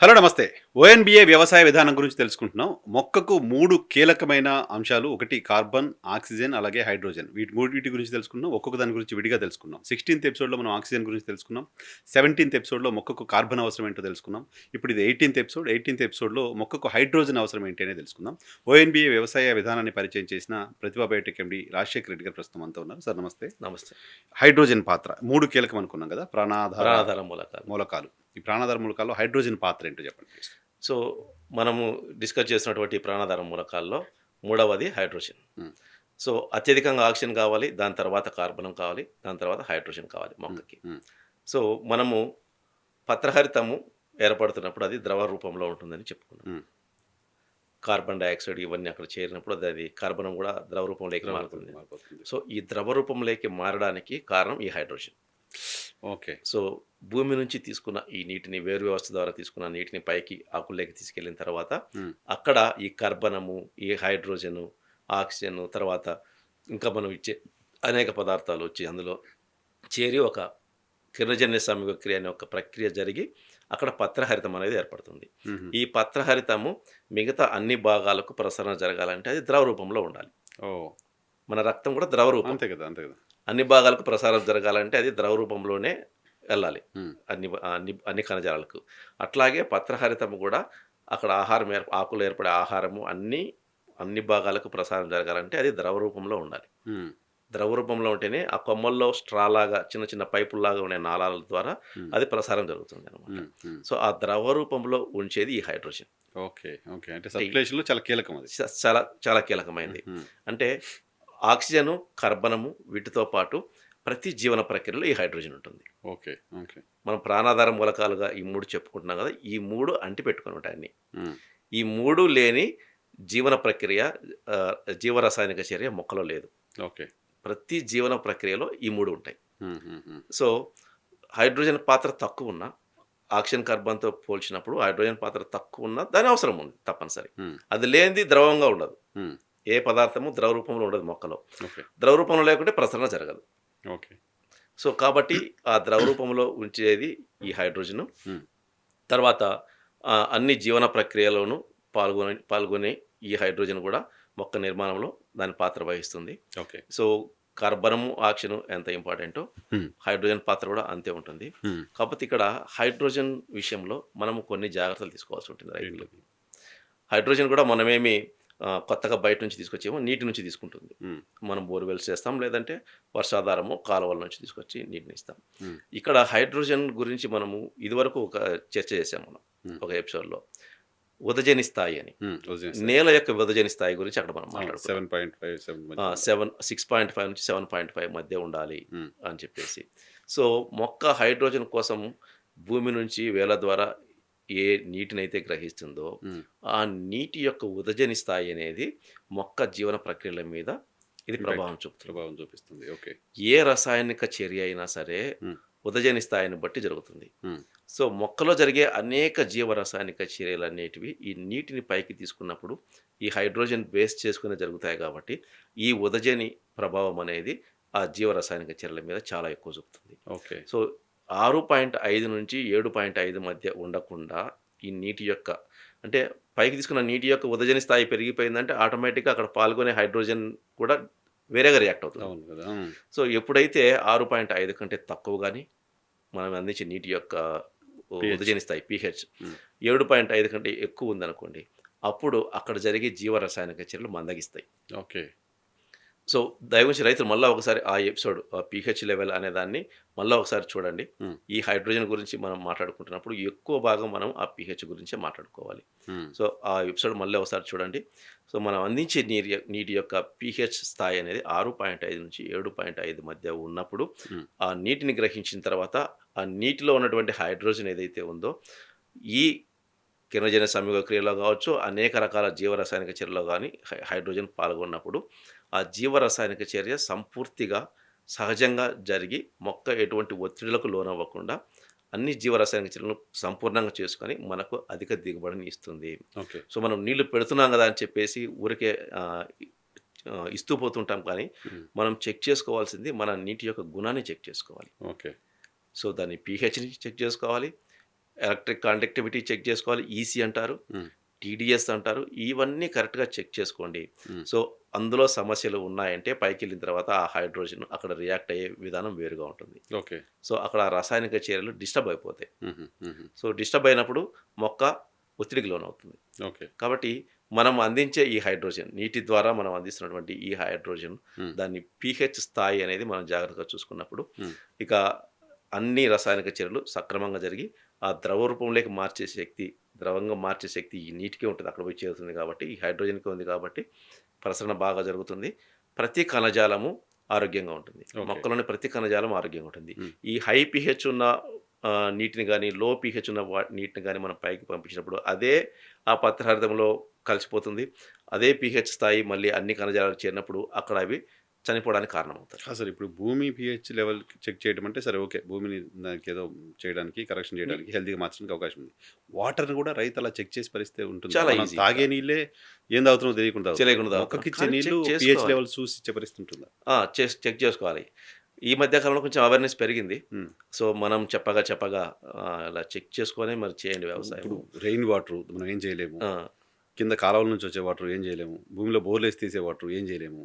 Hello నమస్తే. ONBA వ్యవసాయ విధానం గురించి తెలుసుకుంటున్నాం. మొక్కకు 3 కీలకమైన అంశాలు. ఒకటి కార్బన్, ఆక్సిజన్ అలాగే హైడ్రోజన్. వీటి గురించి తెలుసుకున్నాం. ఒక్కొక్క దాని గురించి విడిగా తెలుసుకున్నాం. 16థ్ ఎపిసోడ్‌లో మనం ఆక్సిజన్ గురించి తెలుసుకున్నాం. 17థ్ ఎపిసోడ్‌లో మొక్కకు కార్బన్ అవసరం ఏంటో తెలుసుకున్నాం. ఇప్పుడు ఇది 18థ్ ఎపిసోడ్. 18థ్ ఎపిసోడ్‌లో మొక్కకు హైడ్రోజన్ అవసరం ఏంటి అనేది తెలుసుకుందాం. ఓఎన్బిఏ వ్యవసాయ విధానాన్ని పరిచయం చేసిన ప్రతిభా బయోటెక్ ఎండీ రాజశేఖర్ రెడ్డి గారు ప్రస్తుతం మనతో ఉన్నారు. సార్ నమస్తే. నమస్తే. హైడ్రోజన్ పాత్ర 3 కీలకం అనుకున్నాం కదా! ప్రాణాధార ప్రాణాధార మూలకాలు. మూలకాలు. ఈ ప్రాణాధార మూలకాల్లో హైడ్రోజన్ పాత్ర ఏంటో చెప్పండి ప్లీజ్? సో, మనము డిస్కస్ చేసినటువంటి ప్రాణాధార మూలకాల్లో మూడవది హైడ్రోజన్. హ్మ్. సో, అత్యధికంగా ఆక్సిజన్ కావాలి, దాని తర్వాత కార్బనం కావాలి, దాని తర్వాత హైడ్రోజన్ కావాలి హ్మ్. మొక్కకి. హ్మ్. సో, మనము పత్రహరితము ఏర్పడుతున్నప్పుడు అది ద్రవ రూపంలో ఉంటుందని చెప్పుకున్నాం. హ్మ్. కార్బన్ డయాక్సైడ్ ఇవన్నీ అక్కడ చేరినప్పుడు అది కార్బనం కూడా ద్రవ రూపంలోకి మారుతుంది. మారిపోతుంది. సో, ఈ ద్రవ రూపంలోకి మారడానికి కారణం ఈ హైడ్రోజన్. ఓకే. సో, భూమి నుంచి తీసుకున్న ఈ నీటిని వేరు వ్యవస్థ ద్వారా తీసుకున్న నీటిని పైకి ఆకుల్లోకి తీసుకెళ్ళిన తర్వాత హ్మ్. అక్కడ ఈ కర్బనము, ఈ హైడ్రోజను, ఆక్సిజన్ తర్వాత ఇంకా మనం ఇచ్చే అనేక పదార్థాలు వచ్చి అందులో చేరి ఒక కిరణజన్య సంయోగక్రియ అనే ఒక ప్రక్రియ జరిగి అక్కడ పత్రహరితం అనేది ఏర్పడుతుంది. హుహు. ఈ పత్రహరితము మిగతా అన్ని భాగాలకు ప్రసరణ జరగాలంటే అది ద్రవ రూపంలో ఉండాలి. ఓహ్! మన రక్తం కూడా ద్రవ రూపం. అంతే కదా! అంతే కదా! అన్ని భాగాలకు ప్రసారం జరగాలంటే అది ద్రవ రూపంలోనే వెళ్ళాలి. హ్మ్. అన్ని కణజాలాలకు. అట్లాగే పత్రహరితము కూడా అక్కడ ఆహారం ఆకులో ఏర్పడే ఆహారము అన్ని భాగాలకు ప్రసారం జరగాలంటే అది ద్రవ రూపంలో ఉండాలి. హ్మ్. ద్రవ రూపంలో ఉంటేనే ఆ కొమ్మల్లో స్ట్రాలాగా చిన్న చిన్న పైపుల్లాగా ఉండే నాళాల ద్వారా హ్మ్. అది ప్రసారం జరుగుతుందనమాట. హ్మ్. హ్మ్. సో, ఆ ద్రవ రూపంలో ఉంచేది ఈ హైడ్రోజన్. ఓకే. ఓకే. అంటే సర్క్యులేషన్‌లో చాలా కీలకం అది. చాలా చాలా కీలకమైనది. హ్మ్. అంటే ఆక్సిజను, కర్బనము వీటితో పాటు ప్రతి జీవన ప్రక్రియలో ఈ హైడ్రోజన్ ఉంటుంది. ఓకే. ఓకే. మనం ప్రాణాధార మూలకాలుగా ఈ 3 చెప్పుకుంటున్నాం కదా! ఈ 3 అంటిపెట్టుకొని ఉంటాయి అన్నీ. హ్మ్. ఈ 3 లేని జీవన ప్రక్రియ జీవరసాయనిక చర్య మొక్కలో లేదు. ఓకే. ప్రతి జీవన ప్రక్రియలో ఈ 3 ఉంటాయి. హ్మ్. హ్మ్. హ్మ్. సో, హైడ్రోజన్ పాత్ర తక్కువున్నా ఆక్సిజన్, కార్బన్‌తో పోల్చినప్పుడు హైడ్రోజన్ పాత్ర తక్కువున్నా దాని అవసరం ఉంది తప్పనిసరి. హ్మ్. అది లేనిది ద్రవంగా ఉండదు. హ్మ్. ఏ పదార్థము ద్రవ రూపంలో ఉండదు మొక్కలో. ఓకే. ద్రవ రూపంలో లేకుంటే ప్రసరణ జరగదు. ఓకే. సో, కాబట్టి ఆ ద్రవ రూపంలో ఉంచేది ఈ హైడ్రోజను. హ్మ్. తర్వాత అన్ని జీవన ప్రక్రియలోనూ పాల్గొనే ఈ హైడ్రోజన్ కూడా మొక్క నిర్మాణంలో దాని పాత్ర వహిస్తుంది. ఓకే. సో, కార్బనము, ఆక్సిజను ఎంత ఇంపార్టెంటో హ్మ్. హైడ్రోజన్ పాత్ర కూడా అంతే ఉంటుంది. హ్మ్. కాకపోతే ఇక్కడ హైడ్రోజన్ విషయంలో మనము కొన్ని జాగ్రత్తలు తీసుకోవాల్సి ఉంటుంది రైతులు. ఏంటది? హైడ్రోజన్ కూడా మనమేమి కొత్తగా బయట నుంచి తీసుకొచ్చేమో నీటి నుంచి తీసుకుంటుంది. హ్మ్. మనం బోర్‌వెల్స్ చేస్తాం. లేదంటే వర్షాధారము, కాలువల నుంచి తీసుకొచ్చి నీటినిస్తాం. హ్మ్. ఇక్కడ హైడ్రోజన్ గురించి మనము ఇదివరకు ఒక చర్చ చేసాం మనం హ్మ్. ఒక ఎపిసోడ్‌లో. ఉదజని స్థాయి అని. హ్మ్. వదిలేసారు. నేల యొక్క విభజని స్థాయి గురించి అక్కడ మనం అవును. మాట్లాడుకున్నాం. 7.5, 7 మధ్య ఉండాలి. 6.5 నుంచి 7.5 మధ్య ఉండాలి హ్మ్. అని చెప్పేసి. సో, మొక్క హైడ్రోజన్ కోసం భూమి నుంచి వేళ్ళ ద్వారా ఏ నీటినైతే గ్రహిస్తుందో, హ్మ్. ఆ నీటి యొక్క ఉదజని స్థాయి అనేది మొక్క జీవన ప్రక్రియల మీద ఇది ఇంపాక్ట్ ప్రభావం చూపుతుంది. ప్రభావం చూపిస్తుంది. ఓకే. ఏ రసాయనిక చర్య అయినా సరే హ్మ్. ఉదజని స్థాయిని బట్టి జరుగుతుంది. హ్మ్. సో, మొక్కలో జరిగే అనేక జీవరసాయనిక చర్యలనేటివి ఈ నీటిని పైకి తీసుకున్నప్పుడు ఈ హైడ్రోజన్ బేస్ చేసుకునే జరుగుతాయి కాబట్టి, ఈ ఉదజని ప్రభావం అనేది ఆ జీవరసాయనిక చర్యల మీద చాలా ఎక్కువ చూపుతుంది. ఓకే. సో, 6.5 నుంచి 7.5 మధ్య ఉండకుండా ఈ నీటి యొక్క అంటే పైకి తీసుకున్న నీటి యొక్క ఉదజని స్థాయి పెరిగిపోయిందంటే ఆటోమేటిక్‌గా అక్కడ పాల్గొనే హైడ్రోజన్ కూడా వేరేగా రియాక్ట్ అవుతుంది. అవును కదా! హ్మ్. సో, ఎప్పుడైతే 6.5 కంటే తక్కువ గాని మనం అందించే నీటి యొక్క పీహెచ్. ఉదజని స్థాయి పీహెచ్ హ్మ్. 7.5 కంటే ఎక్కువ ఉందనుకోండి, అప్పుడు అక్కడ జరిగే జీవరసాయనిక చర్యలు మందగిస్తాయి. ఓకే. సో, దయవుంచి రైతులు మళ్ళా ఒకసారి ఆ ఎపిసోడ్ పీహెచ్ లెవెల్ అనే దాన్ని మళ్ళా ఒకసారి చూడండి. హ్మ్. ఈ హైడ్రోజన్ గురించి మనం మాట్లాడుకుంటున్నప్పుడు ఎక్కువ భాగం మనం ఆ పీహెచ్ గురించే మాట్లాడుకోవాలి. హ్మ్. సో, ఆ ఎపిసోడ్ మళ్ళీ ఒకసారి చూడండి. సో, మనం అందించే నీటి యొక్క పీహెచ్ స్థాయి అనేది 6.5 నుంచి 7.5 మధ్య ఉన్నప్పుడు, హ్మ్. ఆ నీటిని గ్రహించిన తర్వాత, ఆ నీటిలో ఉన్నటువంటి హైడ్రోజన్ ఏదైతే ఉందో, ఈ కిరణజన్య సంయోగ క్రియలో కావచ్చు, అనేక రకాల జీవరసాయనిక చర్యలో గాని హైడ్రోజన్ పాల్గొన్నప్పుడు, ఆ జీవరసాయనిక చర్య సంపూర్తిగా సహజంగా జరిగి, మొక్క ఎటువంటి ఒత్తిడులకు లోనవ్వకుండా అన్ని జీవరసాయనిక చర్యలను సంపూర్ణంగా చేసుకొని, మనకు అధిక దిగుబడిని ఇస్తుంది. ఓకే. సో, మనం నీళ్లు పెడుతున్నాం గదా అని చెప్పేసి ఊరికే ఆహ్, ఇస్తూ పోతుంటాం కానీ, హ్మ్. మనం చెక్ చేసుకోవాల్సింది మన నీటి యొక్క గుణాన్ని చెక్ చేసుకోవాలి. ఓకే. సో, దాని పీహెచ్‌ని చెక్ చేసుకోవాలి. ఎలక్ట్రిక్ కండక్టివిటీ చెక్ చేసుకోవాలి. ఈసీ అంటారు. హ్మ్. టీడీఎస్ అంటారు. ఇవన్నీ కరెక్ట్‌గా చెక్ చేసుకోండి. హ్మ్. సో, అందులో సమస్యలు ఉన్నాయంటే పైకెళ్ళిన తర్వాత ఆ హైడ్రోజన్ అక్కడ రియాక్ట్ అయ్యే విధానం వేరుగా ఉంటుంది. ఓకే. సో, అక్కడ ఆ రసాయనిక చర్యలు డిస్టర్బ్ అయిపోతాయి. హుహు. హుహు. సో, డిస్టర్బ్ అయినప్పుడు మొక్క ఒత్తిడికి లోనవుతుంది. ఓకే. కాబట్టి మనం అందించే ఈ హైడ్రోజన్, నీటి ద్వారా మనం అందిస్తున్నటువంటి ఈ హైడ్రోజన్, హ్మ్. దాన్ని పీహెచ్ స్థాయి అనేది మనం జాగ్రత్తగా చూసుకున్నప్పుడు, హ్మ్. ఇక అన్ని రసాయనిక చర్యలు సక్రమంగా జరిగి, ఆ ద్రవ రూపంలోకి మార్చే శక్తి, ద్రవంగా మార్చే శక్తి ఈ నీటికే ఉంటుంది. అక్కడ పోయి చేరుతుంది కాబట్టి, ఈ హైడ్రోజన్‌కే ఉంది కాబట్టి, ప్రసరణ బాగా జరుగుతుంది. ప్రతి కణజాలము ఆరోగ్యంగా ఉంటుంది. ఓకే. మొక్కలోని ప్రతి కణజాలం ఆరోగ్యంగా ఉంటుంది. హ్మ్. ఈ హై పీహెచ్ ఉన్న నీటిని గాని, లో పీహెచ్ ఉన్న నీటిని గాని మనం పైకి పంపించినప్పుడు, అదే ఆ పత్రహరితంలో కలిసిపోతుంది. అదే పీహెచ్ స్థాయి మళ్ళీ అన్ని కణజాలాలకు చేరినప్పుడు, అక్కడ అవి చనిపోవడానికి కారణమవుతాయి. అసలిప్పుడు భూమి పీహెచ్ లెవెల్ చెక్ చేయడం అంటే సరే ఓకే. భూమిని దానికేదో చేయడానికి, కరెక్షన్ ని చేయడానికి, హెల్తీగా మార్చడానికి అవకాశం ఉంది. వాటర్‌ని కూడా రైతు అలా చెక్ చేసే పరిస్థితి ఉంటుందా? చాలా మనం ఈజీ ఇంకా. తాగే నీళ్ళే ఏం తాగుతున్నామో తెలియకుండా తాగుతున్నాం. తెలియకుండా తాగుతున్నాం. మొక్కకిచ్చే కానీ నీళ్ళు చెక్ పీహెచ్ చేసుకోవాలి. లెవెల్ చూసి ఇచ్చే పరిస్థితి ఉంటుందా? చెక్ చేసుకోవాలి. ఈ మధ్య కాలంలో కొంచెం అవేర్‌నెస్ పెరిగింది. హ్మ్. సో, మనం చెప్పగా అలా చెక్ చేసుకొనే మరి చేయండి ఇప్పుడు వ్యవసాయము. రెయిన్ వాటరు మనం ఏం చేయలేము. ఆ! కింద కాలువల నుంచి వచ్చే వాటర్ ఏం చేయలేము. భూమిలో బోర్‌లేసి తీసే వాటర్ ఏం చేయలేము.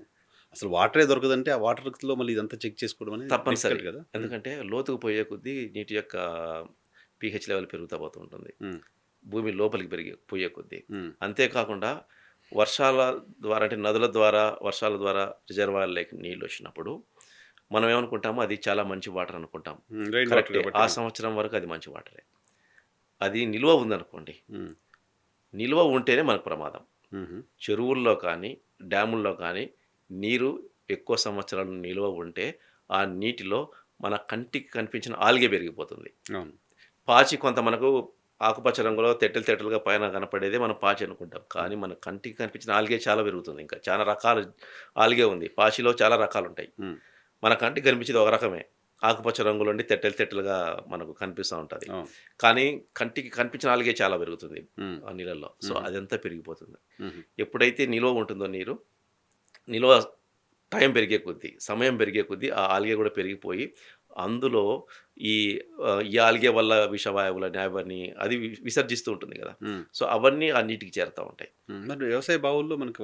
అసలు వాటరే దొరకదంటే ఆ వాటర్‌లో మళ్ళీ ఇదంతా చెక్ చేసుకోవడం అనేది తప్పనిసరి. డిఫికల్ట్ కదా! హ్మ్. ఎందుకంటే లోతుకు పోయే కొద్దీ నీటి యొక్క పీహెచ్ లెవెల్ పెరుగుతా పోతూ ఉంటుంది. హ్మ్. భూమి లోపలికి పోయే కొద్దీ. హ్మ్. అంతే కాకుండా వర్షాల ద్వారా అంటే నదుల ద్వారా, వర్షాల ద్వారా రిజర్వాయర్‌లోకి నీళ్లొచ్చినప్పుడు మనం ఏమనుకుంటాము అది చాలా మంచి వాటర్ అనుకుంటాం. హ్మ్. రెయిన్ వాటర్ కరెక్టే. కాబట్టి. ఆ సంవత్సరం వరకు అది మంచి వాటరే. అది నిలువ ఉందనుకోండి. హ్మ్. నిలువ ఉంటేనే మనకు ప్రమాదం. హుహు. చెరువుల్లో కానీ, డ్యాముల్లో కానీ నీరు ఎక్కువ సంవత్సరాలు నిలువ ఉంటే, ఆ నీటిలో మన కంటికి కనిపించిన ఆల్గే పెరిగిపోతుంది. అవును. పాచి కొంత మనకు ఆకుపచ్చ రంగులో తెట్టెలు తెట్టెలుగా పైన కనపడేదే మనం పాచి అనుకుంటాం. హ్మ్. కానీ మన కంటికి కనిపించిన ఆల్గే చాలా పెరుగుతుంది ఇంకా. చాలా రకాల ఆల్గే ఉంది. పాచిలో చాలా రకాలుంటాయి. హ్మ్. మన కంటికి కనిపించేది ఒక రకమే. ఆకుపచ్చ రంగులో ఉండి తెట్టెలు తెట్టెలుగా మనకు కనిపిస్తా ఉంటది. అవును. కానీ కంటికి కనిపించిన ఆల్గే చాలా పెరుగుతుంది హ్మ్. ఆ నీళ్ళల్లో. సో, హుహు. అదంతా పెరిగిపోతుంది. హుహు. ఎప్పుడైతే నిలువ ఉంటుందో నీరు, నిలువ టైం పెరిగే కొద్దీ, సమయం పెరిగే కొద్దీ ఆ ఆల్గే గూడా పెరిగిపోయి, అందులో ఈ ఈ ఆల్గే వల్ల విషవాయువులని అవన్నీ అది విసర్జిస్తూ ఉంటుంది గదా! హ్మ్. సో, అవన్నీ ఆ నీటికి చేరుతా ఉంటాయి. హ్మ్. మరి వ్యవసాయ బావుల్లో మనకి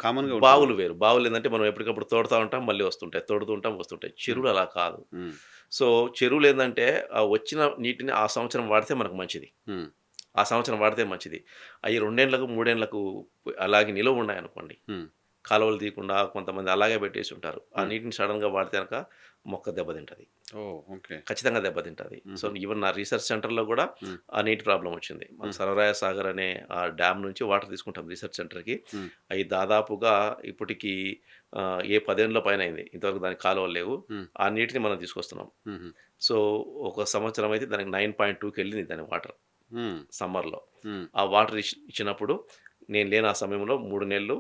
కామన్‌గా ఉంటుంది బావులు కదా! వేరు. బావులేందంటే మనం ఎప్పటికప్పుడు తోడుతా ఉంటాం, మళ్ళీ వస్తుంటాయి. తోడుతూ ఉంటాం, వస్తుంటాయి. హ్మ్. చెరువులు అలా కాదు. హ్మ్. సో, చెరువులేందంటే ఆ వచ్చిన నీటిని ఆ సంవత్సరం వాడితే మనకు మంచిది. హ్మ్. ఆ సంవత్సరం వాడితే మంచిది. అయి 2 ఏండ్లకు, 3 ఏండ్లకు అలాగే నిలవ ఉన్నాయనుకోండి. హ్మ్. కాలువలు తీయకుండా కొంతమంది అలాగే పెట్టేసి ఉంటారు. ఆ హ్మ్. నీటిని సడెన్‌గా వాడితే గనక మొక్క దెబ్బతింటది. ఓహ్! ఓకే. ఖచ్చితంగా దెబ్బతింటది. సో, హుహు. ఈవెన్ నా రీసెర్చ్ సెంటర్‌లో గూడా హ్మ్. ఆ నీటి ప్రాబ్లమ్ వచ్చింది. మాకు హ్మ్. సర్వరాయ సాగర్ అనే ఆ డ్యామ్ నుంచి వాటర్ తీసుకుంటాం రీసెర్చ్ సెంటర్‌కి. హ్మ్. అయి దాదాపుగా ఇప్పటికి ఏ 10 ఏండ్ల పైనయింది. ఇంతవరకు దానికి కాలువలు లేవు. హ్మ్. ఆ నీటిని మనం తీసుకొస్తున్నాం. హుహు. సో, ఒక సంవత్సరం అయితే దానికి 9.2కెళ్ళింది దాని వాటర్ హ్మ్. సమ్మర్‌లో. హ్మ్. ఆ వాటర్ ఇచ్చినప్పుడు నేను లేని ఆ సమయంలో 3 నెలలు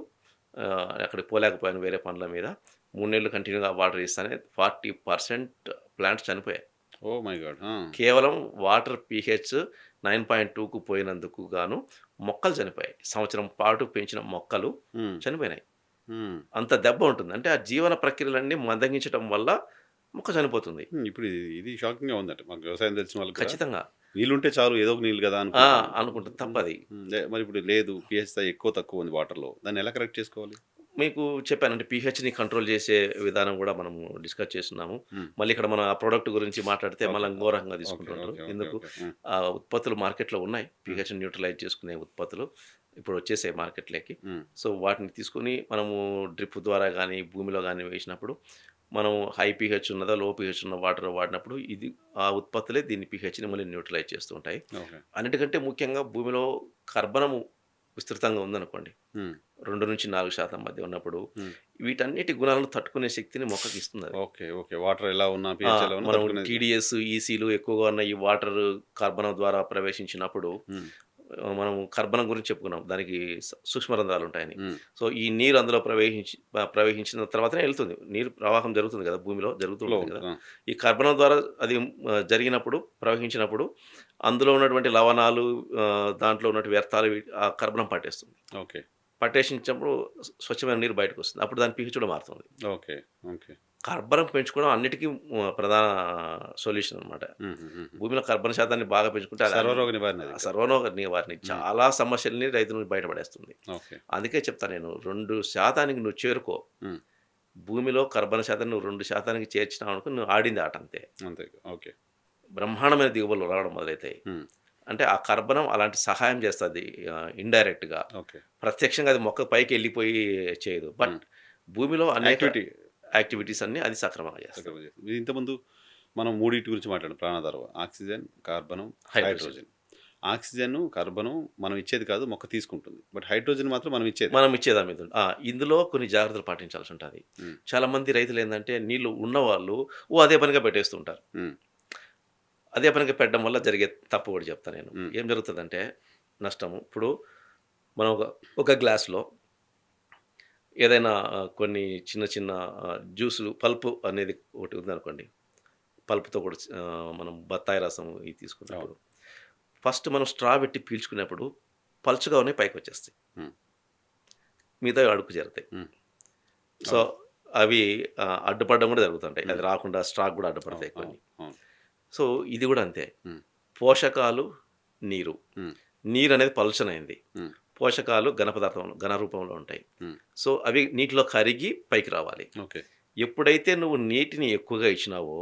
అక్కడికి పోలేకపోయాను వేరే పనుల మీద. 3 నెలలు కంటిన్యూ‌గా వాటర్ ఇస్తానే 40% ప్లాంట్స్ చనిపోయాయి. Oh my god! ఆ! కేవలం వాటర్ పీహెచ్ 9.2కు పోయినందుకు గాను మొక్కలు చనిపోయాయి. సంవత్సరం పాటు పెంచిన మొక్కలు హ్మ్. చనిపోయినాయి. హ్మ్. అంత దెబ్బ ఉంటుంది. అంటే ఆ జీవన ప్రక్రియలన్నీ మందగించటం వల్ల మొక్క చనిపోతుంది. హ్మ్. ఇప్పుడు ఇది షాకింగ్‌గా ఉందట. మాకు వ్యవసాయం తెలిసిన వాళ్ళకి కూడా ఖచ్చితంగా. నీళ్లుంటే చాలు ఏదో ఒక నీళ్ళు కదా ఆ! అనుకుంటాం. అనుకుంటాం. హ్మ్. తప్పది. హ్మ్. మరి ఇప్పుడు లేదు పీహెచ్ స్థాయి ఎక్కువ తక్కువ ఉంది వాటర్‌లో. దాన్ని ఎలా కరెక్ట్ చేసుకోవాలి? మీకు చెప్పానంటే పీహెచ్‌ని కంట్రోల్ చేసే విధానం గూడా మనము డిస్కస్ చేసున్నాము. హ్మ్. మళ్ళీ ఇక్కడ మనం ఆ ప్రొడక్ట్ గురించి మాట్లాడితే ఓకే. మళ్ళా ఇంకో రకంగా ఓకే. తీసుకుంటుంటారు. ఓకే. ఓకే. ఎందుకు ఓకే. హ్మ్. ఉత్పత్తులు మార్కెట్‌లో ఉన్నాయి. హ్మ్. పీహెచ్‌ని న్యూట్రలైజ్ చేసుకునే ఉత్పత్తులు ఇప్పుడు వచ్చేసాయి మార్కెట్‌లోకి. హ్మ్. సో, వాటిని తీసుకొని మనము డ్రిప్ ద్వారా గానీ, భూమిలో గానీ వేసినప్పుడు మనం హై పీహెచ్ ఉన్నదా, లో పీహెచ్ ఉన్న వాటర్ వాడినప్పుడు ఇది ఆ ఉత్పత్తులే దీని పీహెచ్‌ని మళ్ళీ న్యూట్రలైజ్ చేస్తూ ఉంటాయి. ఓకే. అన్నిటికంటే ముఖ్యంగా భూమిలో కర్బనము విస్తృతంగా ఉందనుకోండి. హ్మ్. 2-4% మధ్య ఉన్నప్పుడు, హ్మ్. వీటన్నిటి గుణాలను తట్టుకునే శక్తిని మొక్కకిస్తుందది. ఓకే. ఓకే. వాటర్ ఎలా ఉన్నా, పీహెచ్ ఎలా ఉన్నా మనం తట్టుకునేది. టీడీఎస్, ఈసీలు ఎక్కువగా ఉన్న ఈ వాటర్ కర్బనం ద్వారా ప్రవేశించినప్పుడు హ్మ్. మనం కర్బనం గురించి చెప్పుకున్నాం. దానికి సూక్ష్మ రంధ్రాలుంటాయని. హ్మ్. సో, ఈ నీరు అందులో ప్రవహించిన తర్వాతనే ఎళ్తుంది. నీరు ప్రవాహం జరుగుతుంది గదా! భూమిలో జరుగుతూ ఫ్లో ఉంటుంది గదా! ఉంటది. ఆ! ఈ కర్బనం ద్వారా అది జరిగినప్పుడు, ప్రవహించినప్పుడు అందులో ఉన్నటువంటి లవణాలు దాంట్లో ఉన్నటువంటి వ్యర్థాలు ఆ కర్బనం పట్టేస్తుంది. ఓకే. పట్టేసించినప్పుడు స్వచ్ఛమైన నీరు బయటకొస్తుంది. అప్పుడు దాని పీహెచ్ కూడా మారుతుంది. ఓకే. ఓకే. కర్బనం పెంచుకోవడం అన్నిటికీ ప్రధాన సొల్యూషన్ అనమాట. భూమిలో కర్బన శాతాన్ని బాగా పెంచుకుంటే అది సర్వరోగ నివారణ అది. సర్వరోగ నివారణ చాలా సమస్యల్ని రైతు నుంచి బయటపడేస్తుంది. ఓకే. అందుకే చెప్తా నేను 2% నువ్వు చేరుకో. హ్మ్. భూమిలో కర్బన శాతం నువ్వు 2% చేర్చినావు అనుకో నువ్వు ఆడింది ఆట అంతే. అంతే. ఓకే. బ్రహ్మాండమైన దిగుబడులు రావడం మొదలవుతాయి. అంటే ఆ కర్బనం అలాంటి సహాయం చేస్తుంది ఇండైరెక్ట్గా. ఓకే. ప్రత్యక్షంగా అది మొక్క పైకి వెళ్ళిపోయి చేయదు. బట్ భూమిలో అనేక యాక్టివిటీస్ అన్ని అది సక్రమంగా చేస్తుంది. ఇంతకుముందు మనం మూడింటి గురించి మాట్లాడాం ప్రాణాధారం: ఆక్సిజన్, కార్బనం, హైడ్రోజన్. ఆక్సిజన్, కార్బనం మనం ఇచ్చేది కాదు, మొక్క తీసుకుంటుంది. బట్ హైడ్రోజన్ మాత్రం మనం ఇచ్చేది దాని మీద ఇందులో కొన్ని జాగ్రత్తలు పాటించాల్సి ఉంటుంది. చాలా మంది రైతులు ఏంటంటే నీళ్లు ఉన్నవాళ్ళు అదే పనిగా పెట్టేస్తుంటారు. అదే పనిగా పెట్టడం వల్ల జరిగే తప్పు కూడా చెప్తాను నేను. ఏం జరుగుతుందంటే నష్టము. ఇప్పుడు మనం ఒక గ్లాసులో ఏదైనా కొన్ని చిన్న చిన్న జ్యూసులు పల్పు అనేది ఒకటి ఉందనుకోండి. పల్పుతో కూడా మనం బత్తాయి రసం ఇది తీసుకున్నప్పుడు ఫస్ట్ మనం స్ట్రా పెట్టి పీల్చుకునేప్పుడు పలుచగా ఉన్నాయి, పైకి వచ్చేస్తాయి, మిగతా అడుగు చేరుతాయి. సో అవి అడ్డుపడడం కూడా జరుగుతుంటాయి. అది రాకుండా స్ట్రాక్ కూడా అడ్డుపడతాయి కొన్ని. సో ఇది కూడా అంతే. పోషకాలు, నీరు అనేది పలుచనైంది, పోషకాలు ఘన రూపంలో ఉంటాయి. సో అవి నీటిలో కరిగి పైకి రావాలి. ఎప్పుడైతే నువ్వు నీటిని ఎక్కువగా ఇచ్చినావో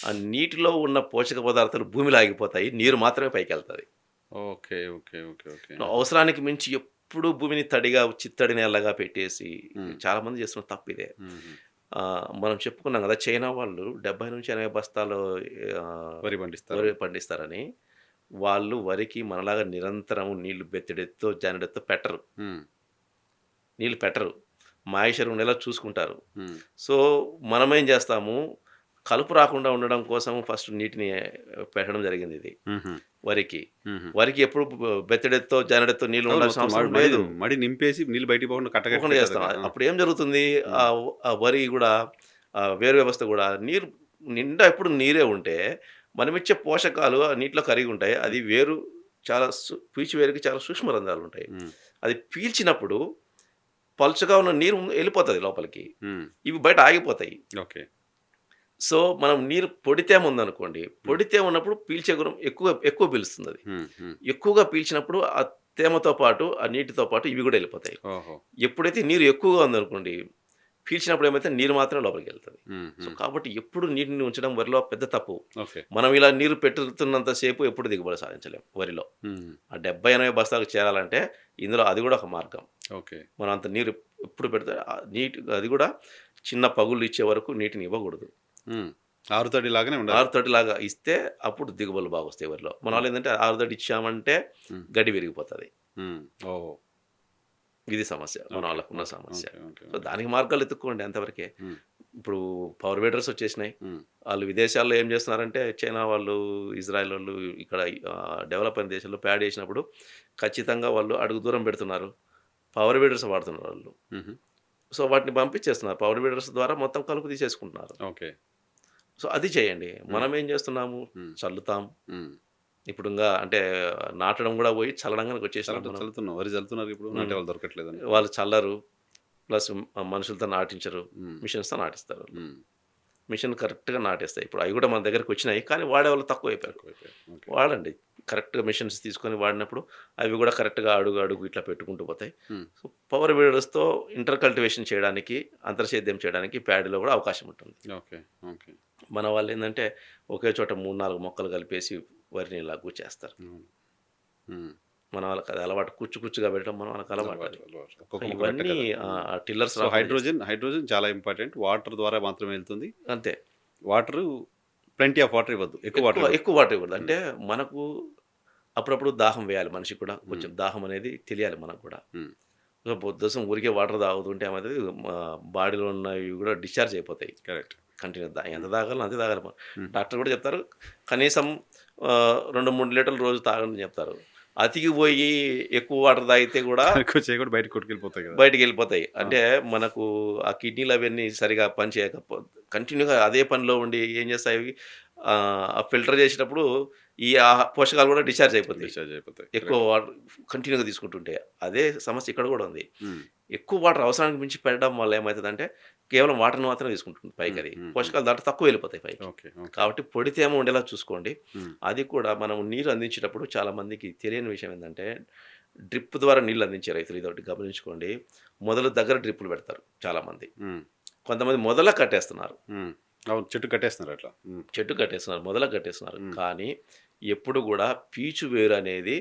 ఆ నీటిలో ఉన్న పోషక పదార్థాలు భూమిలో ఆగిపోతాయి, నీరు మాత్రమే పైకి వెళ్తుంది. Okay okay okay okay. అవసరానికి మించి ఎప్పుడు భూమిని తడిగా చిత్తడి నేలగా పెట్టేసి చాలా మంది చేస్తున్న తప్పు ఇదే. మనం చెప్పుకున్నాం కదా, చైనా వాళ్ళు 70 నుంచి 80 బస్తాలు వరి పండిస్తారని. వాళ్ళు వరికి మనలాగా నిరంతరం నీళ్లు బెత్తడెత్తో జానెడెత్తో పెట్టరు. నీళ్ళు పెట్టరు, మాయిషర్ ఉండేలా చూసుకుంటారు. సో మనమేం చేస్తాము, కలుపు రాకుండా ఉండడం కోసం ఫస్ట్ నీటిని పెట్టడం జరిగింది. ఇది వరికి ఎప్పుడు బెత్తడెత్తో జానెడెత్తో నీళ్ళు ఉండాల్సిన అవసరం లేదు. మడి నింపేసి నీళ్ళు బయటికి పోకుండా చేస్తాం. అప్పుడు ఏం జరుగుతుంది, ఆ వరి కూడా వేరు వ్యవస్థ కూడా నీరు నిండా ఎప్పుడు నీరే ఉంటే మనం ఇచ్చే పోషకాలు ఆ నీటిలో కరిగి ఉంటాయి. అది వేరు చాలా పీచు వేరుకి చాలా సూక్ష్మ రంధ్రాలు ఉంటాయి. అది పీల్చినప్పుడు పలుచగా ఉన్న నీరు వెళ్ళిపోతుంది లోపలికి, ఇవి బయట ఆగిపోతాయి. ఓకే. సో మనం నీరు పొడితేమ ఉందనుకోండి, పొడితేమ ఉన్నప్పుడు పీల్చే గుణం ఎక్కువ పీలుస్తుంది. అది ఎక్కువగా పీల్చినప్పుడు ఆ తేమతో పాటు ఆ నీటితో పాటు ఇవి కూడా వెళ్ళిపోతాయి. ఎప్పుడైతే నీరు ఎక్కువగా ఉందనుకోండి, పీల్చినప్పుడు ఏమైతే నీరు మాత్రమే లోపలికి వెళ్తుంది. సో కాబట్టి ఎప్పుడు నీటిని ఉంచడం వరిలో పెద్ద తప్పు. మనం ఇలా నీరు పెట్టుతున్నంతసేపు ఎప్పుడు దిగుబడి సాధించలేము వరిలో. ఆ 70-80 బస్తాలకు చేరాలంటే ఇందులో అది కూడా ఒక మార్గం. మనం అంత నీరు ఎప్పుడు పెడితే అది కూడా చిన్న పగుళ్ళు ఇచ్చే వరకు నీటిని ఇవ్వకూడదు. ఆరుతడిలాగా ఇస్తే అప్పుడు దిగుబడులు బాగా వస్తాయి వరిలో. మన వాళ్ళు ఏంటంటే ఆరుతడి ఇచ్చామంటే గడ్డి విరిగిపోతుంది. ఇది సమస్య, మన వాళ్ళకున్న సమస్య. సో దానికి మార్గాలు ఎత్తుక్కోండి అంతవరకే. ఇప్పుడు పవర్ వీడర్స్ వచ్చేసినాయి. వాళ్ళు విదేశాల్లో ఏం చేస్తున్నారంటే, చైనా వాళ్ళు, ఇజ్రాయెల్ వాళ్ళు ఇక్కడ డెవలప్ అయిన దేశాల్లో ప్యాడ్ చేసినప్పుడు ఖచ్చితంగా వాళ్ళు అడుగు దూరం పెడుతున్నారు, పవర్ వీడర్స్ వాడుతున్నారు వాళ్ళు. సో వాటిని పంపించేస్తున్నారు, పవర్ వీడర్స్ ద్వారా మొత్తం కలుపు తీసేసుకుంటున్నారు. సో అది చేయండి. మనం ఏం చేస్తున్నాము, చల్లుతాం. ఇప్పుడు ఇంకా అంటే నాటడం కూడా పోయి చల్లడంగా వచ్చేసారు. వాళ్ళు చల్లరు, ప్లస్ మనుషులతో నాటించరు, మిషన్స్తో నాటిస్తారు. మిషన్ కరెక్ట్గా నాటేస్తాయి. ఇప్పుడు అవి కూడా మన దగ్గరికి వచ్చినాయి, కానీ వాడేవాళ్ళు తక్కువ అయిపోయారు. వాడండి కరెక్ట్గా మిషన్స్ తీసుకొని వాడినప్పుడు అవి కూడా కరెక్ట్గా అడుగు ఇట్లా పెట్టుకుంటూ పోతాయి. సో పవర్ వీడర్స్తో ఇంటర్ కల్టివేషన్ చేయడానికి, అంతర్సేద్యం చేయడానికి ప్యాడీలో కూడా అవకాశం ఉంటుంది. మన వాళ్ళు ఏంటంటే ఒకే చోట 3-4 మొక్కలు కలిపేసి వరిని ఇలా గుచ్చేస్తారు. మన వాళ్ళకి అది అలవాటు, కుచ్చుగా పెట్టడం మన వాళ్ళకి అలవాటు. ఇవన్నీ టిల్లర్స్. హైడ్రోజన్ చాలా ఇంపార్టెంట్. వాటర్ ద్వారా మాత్రమే వెళ్తుంది అంతే. వాటర్ ప్లెంటీ ఆఫ్ వాటర్ ఇవ్వద్దు, ఎక్కువ వాటర్ ఇవ్వద్దు. అంటే మనకు అప్పుడప్పుడు దాహం వేయాలి, మనిషికి కూడా కొంచెం దాహం అనేది తెలియాలి మనకు కూడా. పొద్దుసం ఊరికే వాటర్ తాగుతుంటే ఏమవుతుంది, బాడీలో ఉన్నవి కూడా డిశ్చార్జ్ అయిపోతాయి. కరెక్ట్. కంటిన్యూ ఎంత తాగాలో అంతే తాగాలి. డాక్టర్ కూడా చెప్తారు కనీసం 2-3 లీటర్లు రోజు తాగని చెప్తారు. అతికి పోయి ఎక్కువ వాటర్ తాగితే కూడా బయటికి వెళ్ళిపోతాయి. అంటే మనకు ఆ కిడ్నీలు అవన్నీ సరిగా పని చేయకపోతే కంటిన్యూగా అదే పనిలో ఉండి ఏం చేస్తాయి, ఫిల్టర్ చేసేటప్పుడు ఈ పోషకాలు కూడా డిశ్చార్జ్ అయిపోతాయి. డిశ్చార్జ్ అయిపోతాయి. ఎక్కువ వాటర్ కంటిన్యూగా తీసుకుంటుంటే. అదే సమస్య ఇక్కడ కూడా ఉంది. హ్మ్. ఎక్కువ వాటర్ అవసరానికి మించి పెట్టడం వల్ల ఏమవుతుందంటే కేవలం వాటర్‌ని మాత్రమే తీసుకుంటుంది పైకి అది. పోషకాలు దాంట్లో తక్కువ వెళ్ళిపోతాయి పైకి. ఓకే. ఓకే. కాబట్టి పొడి తేమ ఉండేలా చూసుకోండి. హ్మ్. అది కూడా మనం నీరు అందించేటప్పుడు చాలా మందికి తెలియని విషయం ఏంటంటే డ్రిప్ ద్వారా నీళ్ళు అందించే రైతులు ఇదొకటి గమనించుకోండి. మొదలు దగ్గర డ్రిప్పులు పెడతారు చాలామంది. హ్మ్. కొంతమంది మొదలకు కట్టేస్తున్నారు. హ్మ్. అవును. చెట్టు కట్టేస్తున్నారు అట్లా. చెట్టు కట్టేస్తున్నారు. మొదలకు కట్టేస్తున్నారు. హ్మ్. కానీ ఎప్పుడు కూడా పీచు వేరు అనేది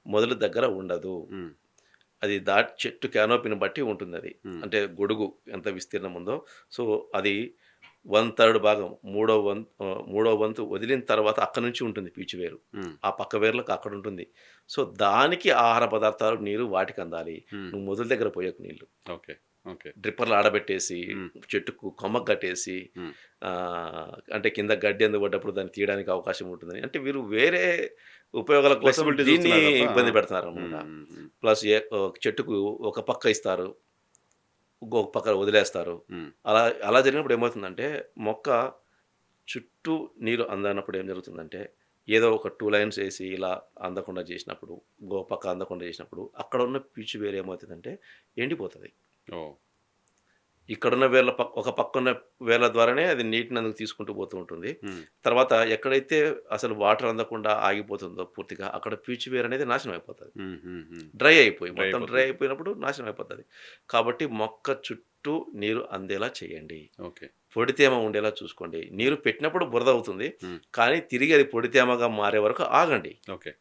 మొదలు దగ్గర ఉండదు. హ్మ్. అది చెట్టు క్యానోపీని బట్టి ఉంటుందది. హ్మ్. అంటే గొడుగు ఎంత విస్తీర్ణం ఉందో. సో, అది 1/3 భాగం మూడో వంతు వదిలిన తర్వాత అక్కడి నుంచి ఉంటుంది పీచు వేరు. హ్మ్. ఆ పక్క వేర్లకు అక్కడుంటుంది. సో, దానికి ఆహార పదార్థాలు, నీరు వాటికందాలి. హ్మ్. నువ్వు మొదలు దగ్గర పోయకు నీళ్ళు. ఓకే. ఓకే. డ్రిప్పర్‌లో ఆడబెట్టేసి, హ్మ్. చెట్టుకు కొమ్మకు కట్టేసి హ్మ్. అంటే కింద గడ్డి ఎందుకు పడ్డప్పుడు దాన్ని తీయడానికి అవకాశం ఉంటుందని. అంటే వీరు వేరే ఉపయోగాల కోసం ఫ్లెక్సిబిలిటీ దీన్ని చూస్తున్నారు తప్ప ఇబ్బంది హ్మ్. పెడతారనమాట. హ్మ్. హ్మ్. ప్లస్ చెట్టుకు ఒక పక్క ఇస్తారు. ఇంకొక పక్క వదిలేస్తారు. హ్మ్. అలా అలా జరిగినప్పుడు ఏమవుతుందంటే, మొక్క చుట్టూ నీరు అందనప్పుడు ఏం జరుగుతుందంటే, ఏదో ఒక 2 లైన్స్ ఏసి ఇలా అందకుండా చేసినప్పుడు, ఇంకో పక్క అందకుండా చేసినప్పుడు, అక్కడున్న పీచు వేరు ఏమవుతదంటే ఎండిపోతది. ఓహ్! ఇక్కడున్న ఒక పక్కున్న వేర్ల ద్వారానే అది నీటిని అందుకు తీసుకుంటూ పోతూ ఉంటుంది. హ్మ్. తర్వాత ఎక్కడైతే అసలు వాటర్ అందకుండా ఆగిపోతుందో పూర్తిగా, అక్కడ పీచు వేరు అనేది నాశనం అయిపోతది. హ్మ్. హ్మ్. హ్మ్. డ్రై అయిపోయి, డ్రై మొత్తం డ్రై అయిపోతుంది. అయిపోయినప్పుడు నాశనం అయిపోతది. కాబట్టి మొక్క చుట్టూ నీరు అందేలా చేయండి. ఓకే. పొడి తేమ ఉండేలా చూసుకోండి. నీరు పెట్టినప్పుడు బురద అవుతుంది. హ్మ్. కానీ తిరిగి అది పొడి తేమగా మారే వరకు ఆగండి. ఓకే.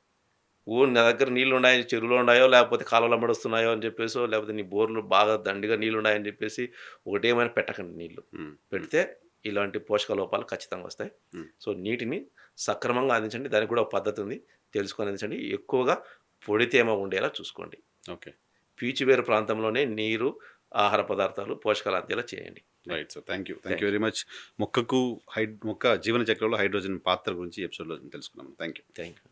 నా దగ్గర నీళ్లున్నాయి, చెరువులో ఉన్నాయో, లేకపోతే కాలువలో అమ్మడొస్తున్నాయో అని చెప్పేసో, లేకపోతే నీ బోర్‌లో బాగా దండిగా నీళ్లున్నాయని చెప్పేసి ఒకటేమైనా పెట్టకండి నీళ్లు. హ్మ్. హ్మ్. పెడితే ఇలాంటి పోషక లోపాలు ఖచ్చితంగా వస్తాయి. హ్మ్. సో, నీటిని సక్రమంగా అందించండి. దానికి కూడా ఒక పద్ధతి ఉంది. తెలుసుకొని అందించండి. ఎక్కువగా పొడి తేమ ఉండేలా చూసుకోండి. ఓకే. పీచువేరు ప్రాంతంలోనే నీరు, ఆహార పదార్థాలు, పోషకాలు అందేలా చేయండి. Right sir. Thank you. Thank thank you you. Very much. మొక్క జీవన చక్రంలో హైడ్రోజన్ పాత్ర గురించి ఈ ఎపిసోడ్‌లో తెలుసుకున్నాం. Thank you. Thank you.